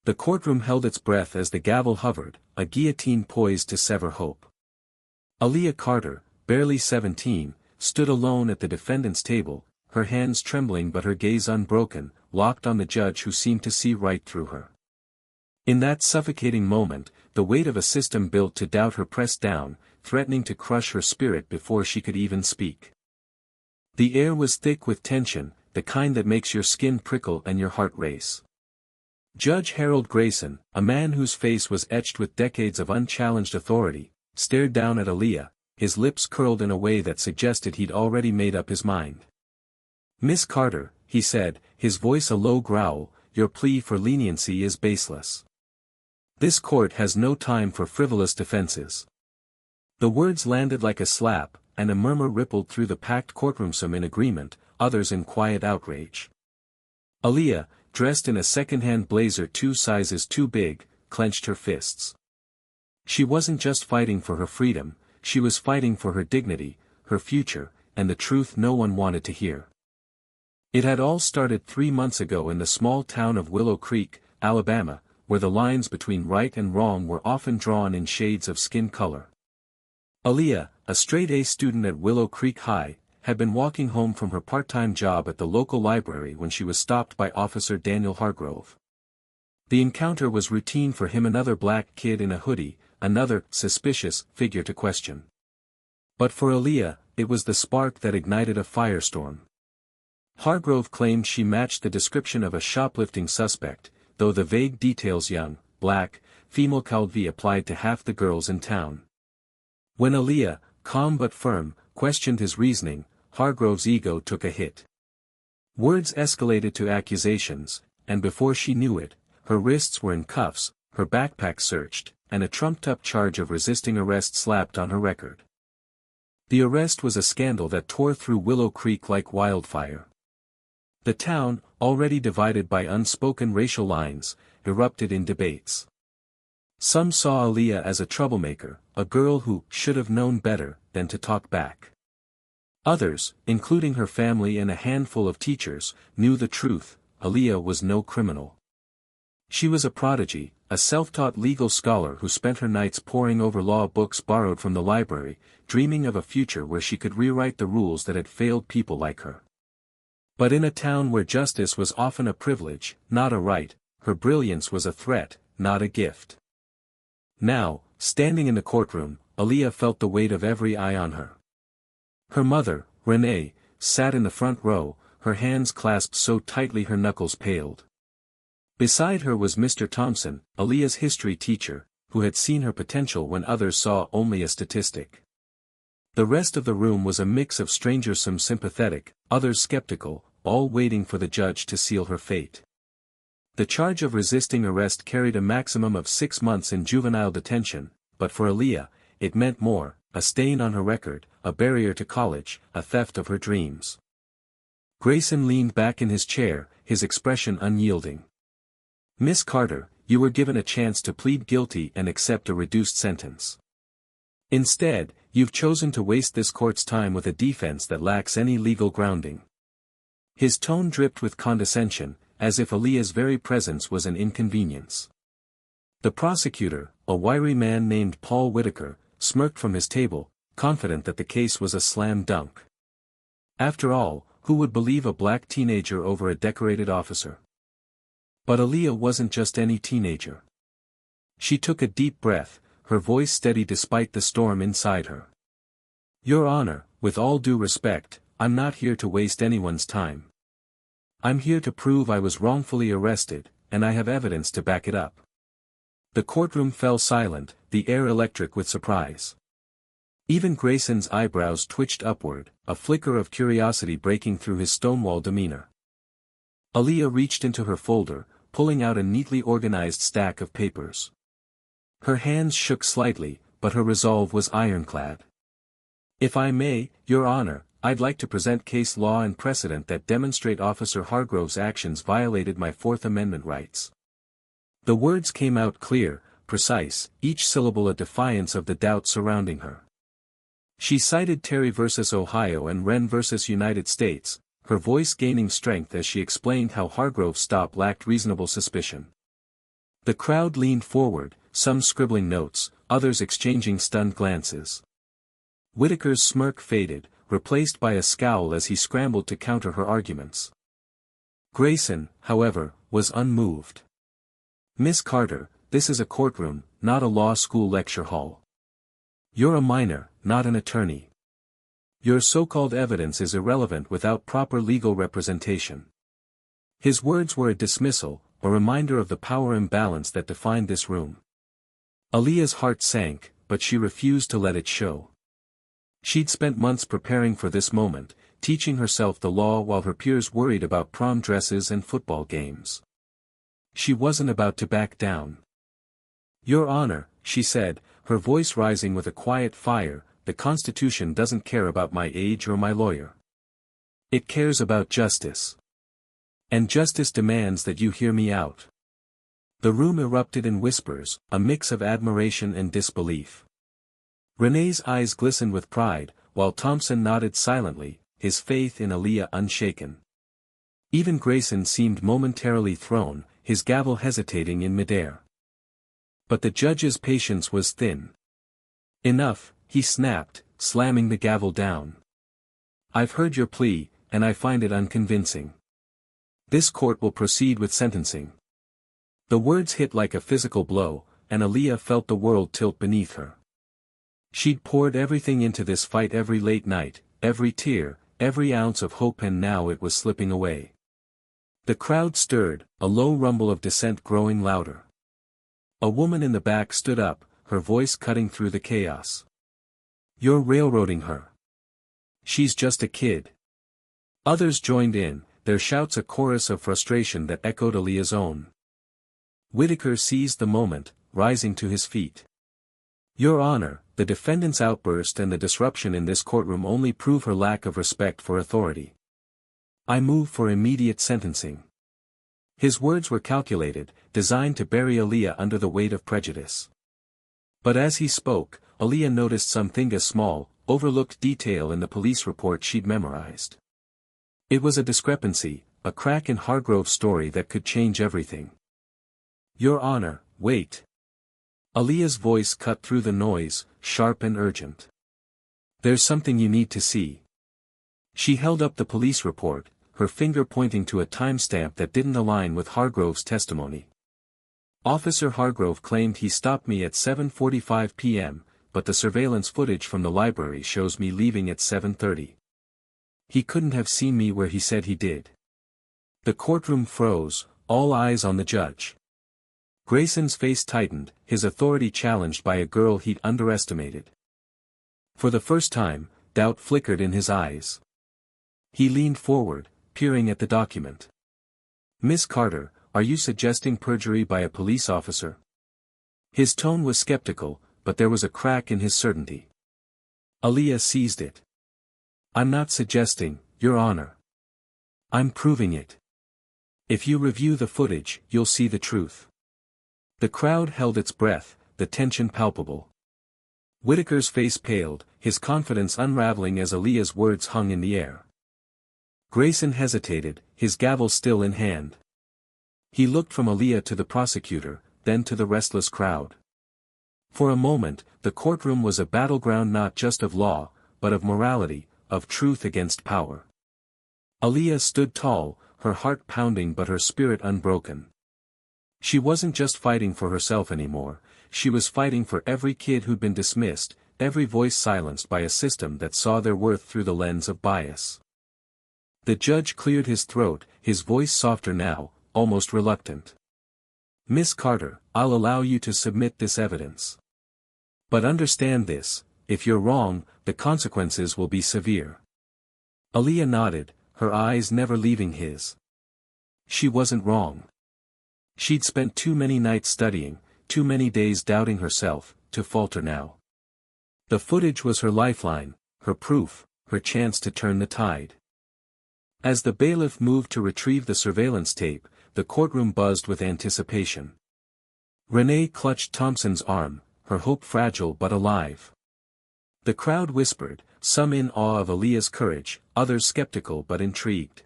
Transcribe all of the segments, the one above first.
The courtroom held its breath as the gavel hovered, a guillotine poised to sever hope. Aaliyah Carter, barely 17, stood alone at the defendant's table, her hands trembling but her gaze unbroken, locked on the judge who seemed to see right through her. In that suffocating moment, the weight of a system built to doubt her pressed down, threatening to crush her spirit before she could even speak. The air was thick with tension, the kind that makes your skin prickle and your heart race. Judge Harold Grayson, a man whose face was etched with decades of unchallenged authority, stared down at Aaliyah, his lips curled in a way that suggested he'd already made up his mind. "Miss Carter," he said, his voice a low growl, "your plea for leniency is baseless. This court has no time for frivolous defenses." The words landed like a slap, and a murmur rippled through the packed courtroom, some in agreement, others in quiet outrage. Aaliyah, dressed in a second-hand blazer 2 sizes too big, clenched her fists. She wasn't just fighting for her freedom, she was fighting for her dignity, her future, and the truth no one wanted to hear. It had all started 3 months ago in the small town of Willow Creek, Alabama, where the lines between right and wrong were often drawn in shades of skin color. Aaliyah, a straight-A student at Willow Creek High, had been walking home from her part-time job at the local library when she was stopped by Officer Daniel Hargrove. The encounter was routine for him, another black kid in a hoodie, another suspicious figure to question. But for Aaliyah, it was the spark that ignited a firestorm. Hargrove claimed she matched the description of a shoplifting suspect, though the vague details young, black, female Calvi applied to half the girls in town. When Aaliyah, calm but firm, questioned his reasoning, Hargrove's ego took a hit. Words escalated to accusations, and before she knew it, her wrists were in cuffs, her backpack searched, and a trumped-up charge of resisting arrest slapped on her record. The arrest was a scandal that tore through Willow Creek like wildfire. The town, already divided by unspoken racial lines, erupted in debates. Some saw Aaliyah as a troublemaker, a girl who should have known better than to talk back. Others, including her family and a handful of teachers, knew the truth: Aaliyah was no criminal. She was a prodigy, a self-taught legal scholar who spent her nights poring over law books borrowed from the library, dreaming of a future where she could rewrite the rules that had failed people like her. But in a town where justice was often a privilege, not a right, her brilliance was a threat, not a gift. Now, standing in the courtroom, Aaliyah felt the weight of every eye on her. Her mother, Renee, sat in the front row, her hands clasped so tightly her knuckles paled. Beside her was Mr. Thompson, Aaliyah's history teacher, who had seen her potential when others saw only a statistic. The rest of the room was a mix of strangers, some sympathetic, others skeptical, all waiting for the judge to seal her fate. The charge of resisting arrest carried a maximum of 6 months in juvenile detention, but for Aaliyah, it meant more: a stain on her record, a barrier to college, a theft of her dreams. Grayson leaned back in his chair, his expression unyielding. "Miss Carter, you were given a chance to plead guilty and accept a reduced sentence. Instead, you've chosen to waste this court's time with a defense that lacks any legal grounding." His tone dripped with condescension, as if Aaliyah's very presence was an inconvenience. The prosecutor, a wiry man named Paul Whitaker, smirked from his table, confident that the case was a slam dunk. After all, who would believe a black teenager over a decorated officer? But Aaliyah wasn't just any teenager. She took a deep breath, her voice steady despite the storm inside her. "Your Honor, with all due respect, I'm not here to waste anyone's time. I'm here to prove I was wrongfully arrested, and I have evidence to back it up." The courtroom fell silent, the air electric with surprise. Even Grayson's eyebrows twitched upward, a flicker of curiosity breaking through his stonewall demeanor. Aaliyah reached into her folder, pulling out a neatly organized stack of papers. Her hands shook slightly, but her resolve was ironclad. "If I may, Your Honor, I'd like to present case law and precedent that demonstrate Officer Hargrove's actions violated my Fourth Amendment rights." The words came out clear, precise, each syllable a defiance of the doubt surrounding her. She cited Terry v. Ohio and Wren v. United States, her voice gaining strength as she explained how Hargrove's stop lacked reasonable suspicion. The crowd leaned forward, some scribbling notes, others exchanging stunned glances. Whitaker's smirk faded, replaced by a scowl as he scrambled to counter her arguments. Grayson, however, was unmoved. "Miss Carter, this is a courtroom, not a law school lecture hall. You're a minor, not an attorney. Your so-called evidence is irrelevant without proper legal representation." His words were a dismissal, a reminder of the power imbalance that defined this room. Aaliyah's heart sank, but she refused to let it show. She'd spent months preparing for this moment, teaching herself the law while her peers worried about prom dresses and football games. She wasn't about to back down. "Your Honor," she said, her voice rising with a quiet fire, "the Constitution doesn't care about my age or my lawyer. It cares about justice. And justice demands that you hear me out." The room erupted in whispers, a mix of admiration and disbelief. Renee's eyes glistened with pride, while Thompson nodded silently, his faith in Aaliyah unshaken. Even Grayson seemed momentarily thrown, his gavel hesitating in midair. But the judge's patience was thin. "Enough," he snapped, slamming the gavel down. "I've heard your plea, and I find it unconvincing. This court will proceed with sentencing." The words hit like a physical blow, and Aaliyah felt the world tilt beneath her. She'd poured everything into this fight, every late night, every tear, every ounce of hope, and now it was slipping away. The crowd stirred, a low rumble of dissent growing louder. A woman in the back stood up, her voice cutting through the chaos. "You're railroading her. She's just a kid." Others joined in, their shouts a chorus of frustration that echoed Aaliyah's own. Whitaker seized the moment, rising to his feet. "Your Honor, the defendant's outburst and the disruption in this courtroom only prove her lack of respect for authority. I move for immediate sentencing." His words were calculated, designed to bury Aaliyah under the weight of prejudice. But as he spoke, Aaliyah noticed a small, overlooked detail in the police report she'd memorized. It was a discrepancy, a crack in Hargrove's story that could change everything. "Your Honor, wait." Aaliyah's voice cut through the noise, sharp and urgent. "There's something you need to see." She held up the police report, her finger pointing to a timestamp that didn't align with Hargrove's testimony. "Officer Hargrove claimed he stopped me at 7:45 p.m., but the surveillance footage from the library shows me leaving at 7:30. He couldn't have seen me where he said he did." The courtroom froze, all eyes on the judge. Grayson's face tightened, his authority challenged by a girl he'd underestimated. For the first time, doubt flickered in his eyes. He leaned forward, peering at the document. "Miss Carter, are you suggesting perjury by a police officer?" His tone was skeptical, but there was a crack in his certainty. Aaliyah seized it. "I'm not suggesting, Your Honor. I'm proving it. If you review the footage, you'll see the truth." The crowd held its breath, the tension palpable. Whitaker's face paled, his confidence unraveling as Aaliyah's words hung in the air. Grayson hesitated, his gavel still in hand. He looked from Aaliyah to the prosecutor, then to the restless crowd. For a moment, the courtroom was a battleground not just of law, but of morality, of truth against power. Aaliyah stood tall, her heart pounding but her spirit unbroken. She wasn't just fighting for herself anymore, she was fighting for every kid who'd been dismissed, every voice silenced by a system that saw their worth through the lens of bias. The judge cleared his throat, his voice softer now, almost reluctant. "Miss Carter, I'll allow you to submit this evidence. But understand this, if you're wrong, the consequences will be severe." Aaliyah nodded, her eyes never leaving his. She wasn't wrong. She'd spent too many nights studying, too many days doubting herself, to falter now. The footage was her lifeline, her proof, her chance to turn the tide. As the bailiff moved to retrieve the surveillance tape, the courtroom buzzed with anticipation. Renee clutched Thompson's arm, her hope fragile but alive. The crowd whispered, some in awe of Aaliyah's courage, others skeptical but intrigued.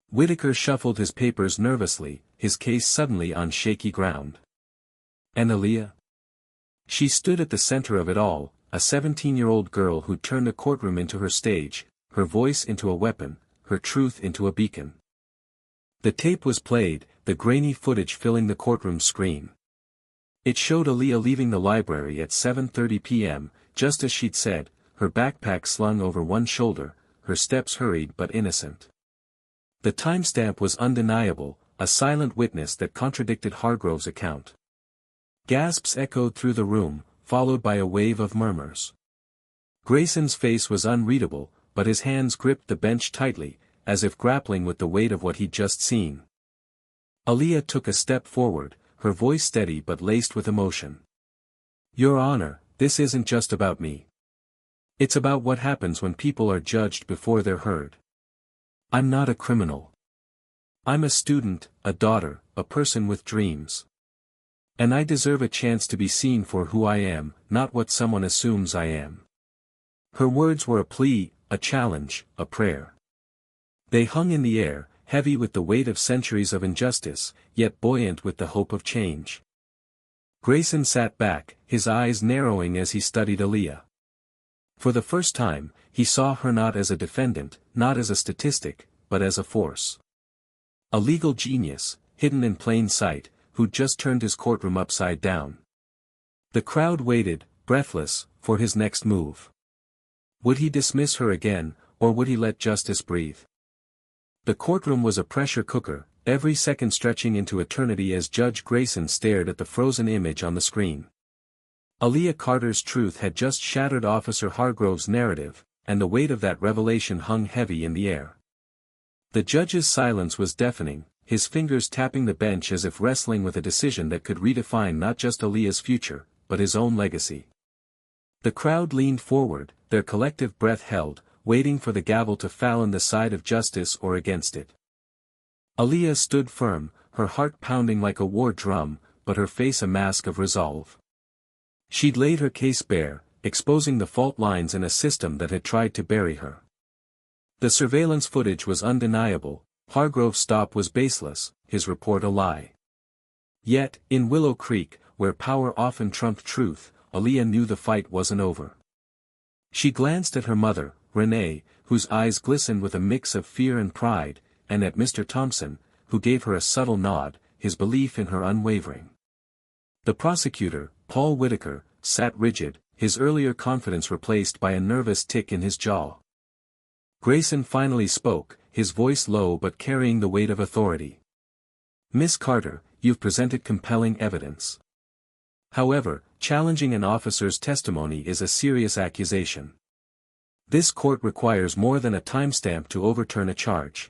Whitaker shuffled his papers nervously, his case suddenly on shaky ground. And Aaliyah? She stood at the center of it all, a 17-year-old girl who turned a courtroom into her stage, her voice into a weapon, her truth into a beacon. The tape was played, the grainy footage filling the courtroom screen. It showed Aaliyah leaving the library at 7:30 p.m., just as she'd said, her backpack slung over one shoulder, her steps hurried but innocent. The timestamp was undeniable, a silent witness that contradicted Hargrove's account. Gasps echoed through the room, followed by a wave of murmurs. Grayson's face was unreadable, but his hands gripped the bench tightly, as if grappling with the weight of what he'd just seen. Aaliyah took a step forward, her voice steady but laced with emotion. "Your Honor, this isn't just about me. It's about what happens when people are judged before they're heard. I'm not a criminal. I'm a student, a daughter, a person with dreams. And I deserve a chance to be seen for who I am, not what someone assumes I am." Her words were a plea, a challenge, a prayer. They hung in the air, heavy with the weight of centuries of injustice, yet buoyant with the hope of change. Grayson sat back, his eyes narrowing as he studied Aaliyah. For the first time, he saw her not as a defendant, not as a statistic, but as a force. A legal genius, hidden in plain sight, who'd just turned his courtroom upside down. The crowd waited, breathless, for his next move. Would he dismiss her again, or would he let justice breathe? The courtroom was a pressure cooker, every second stretching into eternity as Judge Grayson stared at the frozen image on the screen. Aaliyah Carter's truth had just shattered Officer Hargrove's narrative, and the weight of that revelation hung heavy in the air. The judge's silence was deafening, his fingers tapping the bench as if wrestling with a decision that could redefine not just Aaliyah's future, but his own legacy. The crowd leaned forward, their collective breath held, waiting for the gavel to fall on the side of justice or against it. Aaliyah stood firm, her heart pounding like a war drum, but her face a mask of resolve. She'd laid her case bare, exposing the fault lines in a system that had tried to bury her. The surveillance footage was undeniable, Hargrove's stop was baseless, his report a lie. Yet, in Willow Creek, where power often trumped truth, Aaliyah knew the fight wasn't over. She glanced at her mother, Renee, whose eyes glistened with a mix of fear and pride, and at Mr. Thompson, who gave her a subtle nod, his belief in her unwavering. The prosecutor, Paul Whitaker, sat rigid, his earlier confidence replaced by a nervous tick in his jaw. Grayson finally spoke, his voice low but carrying the weight of authority. "Miss Carter, you've presented compelling evidence. However, challenging an officer's testimony is a serious accusation. This court requires more than a timestamp to overturn a charge."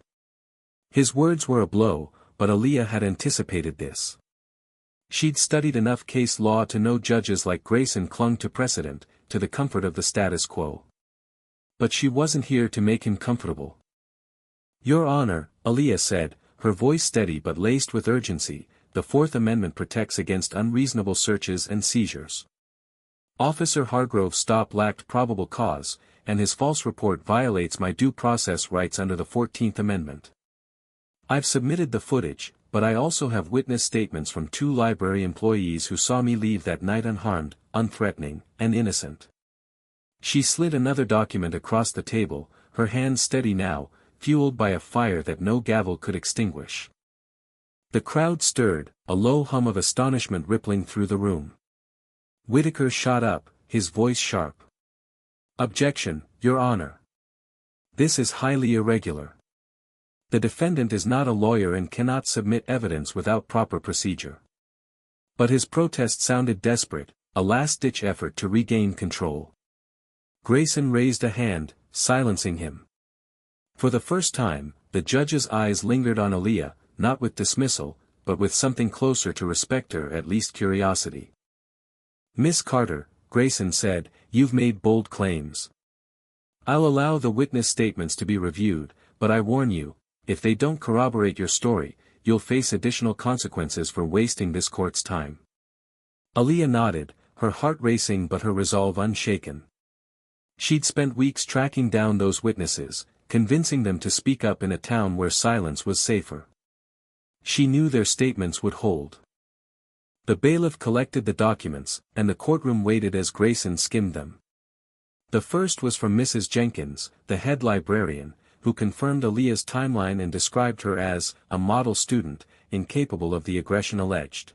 His words were a blow, but Aaliyah had anticipated this. She'd studied enough case law to know judges like Grayson clung to precedent, to the comfort of the status quo. But she wasn't here to make him comfortable. "Your Honor," Aaliyah said, her voice steady but laced with urgency, "the Fourth Amendment protects against unreasonable searches and seizures. Officer Hargrove's stop lacked probable cause, and his false report violates my due process rights under the 14th Amendment. I've submitted the footage, but I also have witness statements from 2 library employees who saw me leave that night unharmed, unthreatening, and innocent." She slid another document across the table, her hands steady now, fueled by a fire that no gavel could extinguish. The crowd stirred, a low hum of astonishment rippling through the room. Whitaker shot up, his voice sharp. "Objection, Your Honor. This is highly irregular. The defendant is not a lawyer and cannot submit evidence without proper procedure." But his protest sounded desperate, a last-ditch effort to regain control. Grayson raised a hand, silencing him. For the first time, the judge's eyes lingered on Aaliyah, not with dismissal, but with something closer to respect or at least curiosity. "Miss Carter," Grayson said, "you've made bold claims. I'll allow the witness statements to be reviewed, but I warn you, if they don't corroborate your story, you'll face additional consequences for wasting this court's time." Aaliyah nodded, her heart racing but her resolve unshaken. She'd spent weeks tracking down those witnesses, convincing them to speak up in a town where silence was safer. She knew their statements would hold. The bailiff collected the documents, and the courtroom waited as Grayson skimmed them. The first was from Mrs. Jenkins, the head librarian, who confirmed Aaliyah's timeline and described her as a model student, incapable of the aggression alleged.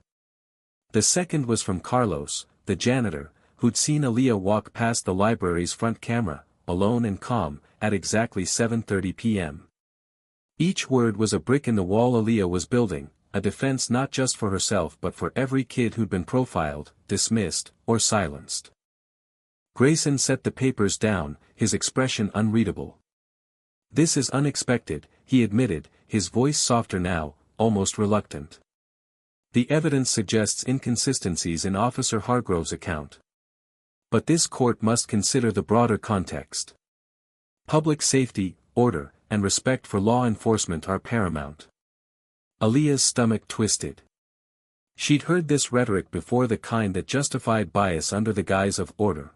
The second was from Carlos, the janitor, who'd seen Aaliyah walk past the library's front camera, alone and calm, at exactly 7:30 p.m. Each word was a brick in the wall Aaliyah was building, a defense not just for herself but for every kid who'd been profiled, dismissed, or silenced. Grayson set the papers down, his expression unreadable. "This is unexpected," he admitted, his voice softer now, almost reluctant. "The evidence suggests inconsistencies in Officer Hargrove's account. But this court must consider the broader context. Public safety, order, and respect for law enforcement are paramount." Aaliyah's stomach twisted. She'd heard this rhetoric before, the kind that justified bias under the guise of order.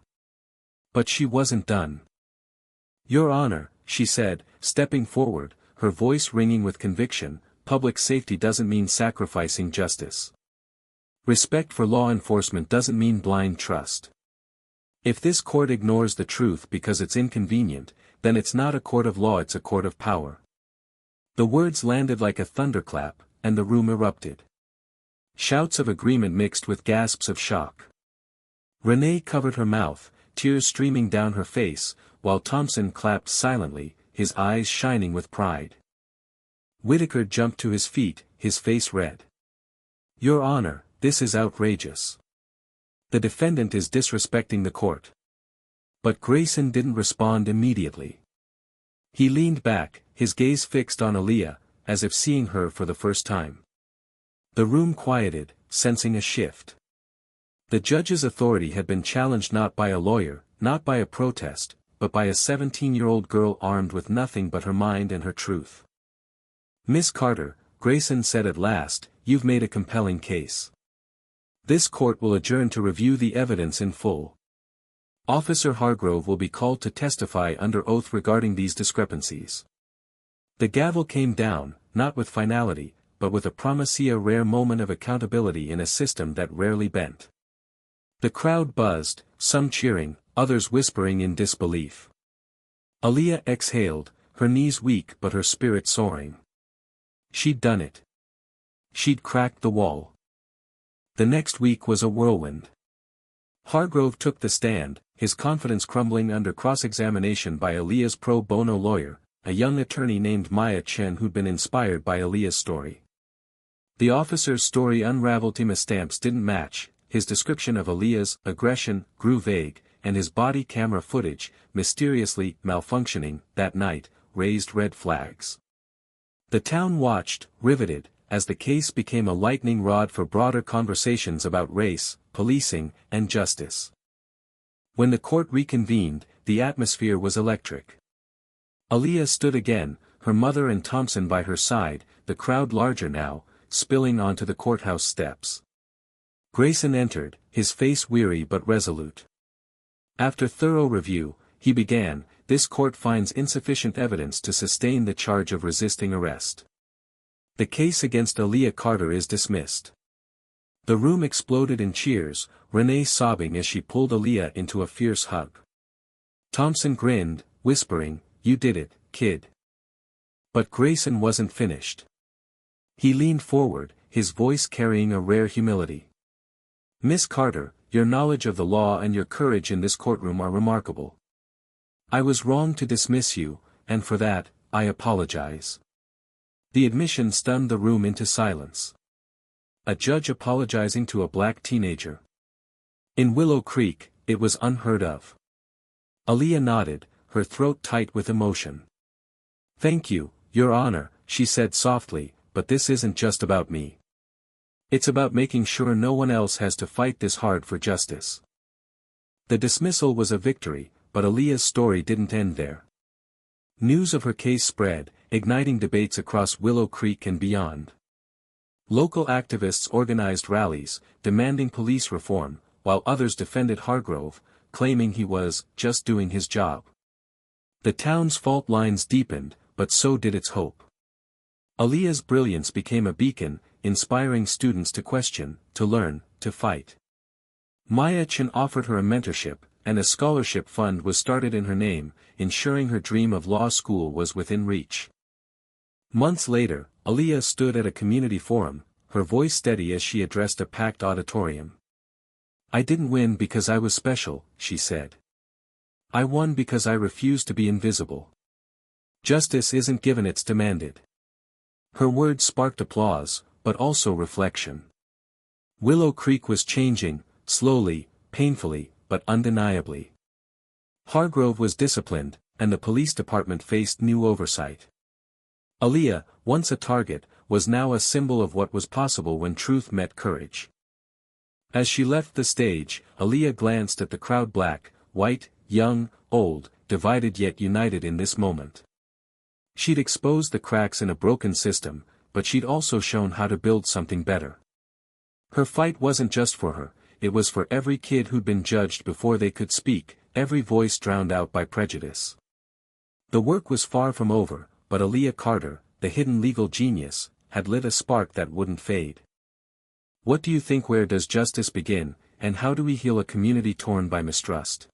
But she wasn't done. "Your Honor," she said, stepping forward, her voice ringing with conviction, "public safety doesn't mean sacrificing justice. Respect for law enforcement doesn't mean blind trust. If this court ignores the truth because it's inconvenient, then it's not a court of law, it's a court of power." The words landed like a thunderclap, and the room erupted. Shouts of agreement mixed with gasps of shock. Renee covered her mouth, tears streaming down her face, while Thompson clapped silently, his eyes shining with pride. Whitaker jumped to his feet, his face red. "Your Honor, this is outrageous. The defendant is disrespecting the court." But Grayson didn't respond immediately. He leaned back, his gaze fixed on Aaliyah, as if seeing her for the first time. The room quieted, sensing a shift. The judge's authority had been challenged not by a lawyer, not by a protest, but by a 17-year-old girl armed with nothing but her mind and her truth. "Miss Carter," Grayson said at last, "you've made a compelling case. This court will adjourn to review the evidence in full. Officer Hargrove will be called to testify under oath regarding these discrepancies." The gavel came down, not with finality, but with a promise, a rare moment of accountability in a system that rarely bent. The crowd buzzed, some cheering, others whispering in disbelief. Aaliyah exhaled, her knees weak but her spirit soaring. She'd done it. She'd cracked the wall. The next week was a whirlwind. Hargrove took the stand, his confidence crumbling under cross-examination by Aaliyah's pro bono lawyer, a young attorney named Maya Chen who'd been inspired by Aaliyah's story. The officer's story unraveled him, as stamps didn't match, his description of Aaliyah's aggression grew vague, and his body camera footage, mysteriously malfunctioning that night, raised red flags. The town watched, riveted, as the case became a lightning rod for broader conversations about race, policing, and justice. When the court reconvened, the atmosphere was electric. Aaliyah stood again, her mother and Thompson by her side, the crowd larger now, spilling onto the courthouse steps. Grayson entered, his face weary but resolute. After thorough review, he began, "This court finds insufficient evidence to sustain the charge of resisting arrest. The case against Aaliyah Carter is dismissed." The room exploded in cheers, Renee sobbing as she pulled Aaliyah into a fierce hug. Thompson grinned, whispering, "You did it, kid." But Grayson wasn't finished. He leaned forward, his voice carrying a rare humility. "Miss Carter, your knowledge of the law and your courage in this courtroom are remarkable. I was wrong to dismiss you, and for that, I apologize." The admission stunned the room into silence. A judge apologizing to a black teenager. In Willow Creek, it was unheard of. Aaliyah nodded, her throat tight with emotion. "Thank you, Your Honor," she said softly, "but this isn't just about me. It's about making sure no one else has to fight this hard for justice." The dismissal was a victory, but Aaliyah's story didn't end there. News of her case spread, igniting debates across Willow Creek and beyond. Local activists organized rallies, demanding police reform, while others defended Hargrove, claiming he was just doing his job. The town's fault lines deepened, but so did its hope. Aaliyah's brilliance became a beacon, inspiring students to question, to learn, to fight. Maya Chen offered her a mentorship, and a scholarship fund was started in her name, ensuring her dream of law school was within reach. Months later, Aaliyah stood at a community forum, her voice steady as she addressed a packed auditorium. "I didn't win because I was special," she said. "I won because I refused to be invisible. Justice isn't given, it's demanded." Her words sparked applause, but also reflection. Willow Creek was changing, slowly, painfully, but undeniably. Hargrove was disciplined, and the police department faced new oversight. Aaliyah, once a target, was now a symbol of what was possible when truth met courage. As she left the stage, Aaliyah glanced at the crowd, black, white, young, old, divided yet united in this moment. She'd exposed the cracks in a broken system, but she'd also shown how to build something better. Her fight wasn't just for her, it was for every kid who'd been judged before they could speak, every voice drowned out by prejudice. The work was far from over, but Aaliyah Carter, the hidden legal genius, had lit a spark that wouldn't fade. What do you think? Where does justice begin, and how do we heal a community torn by mistrust?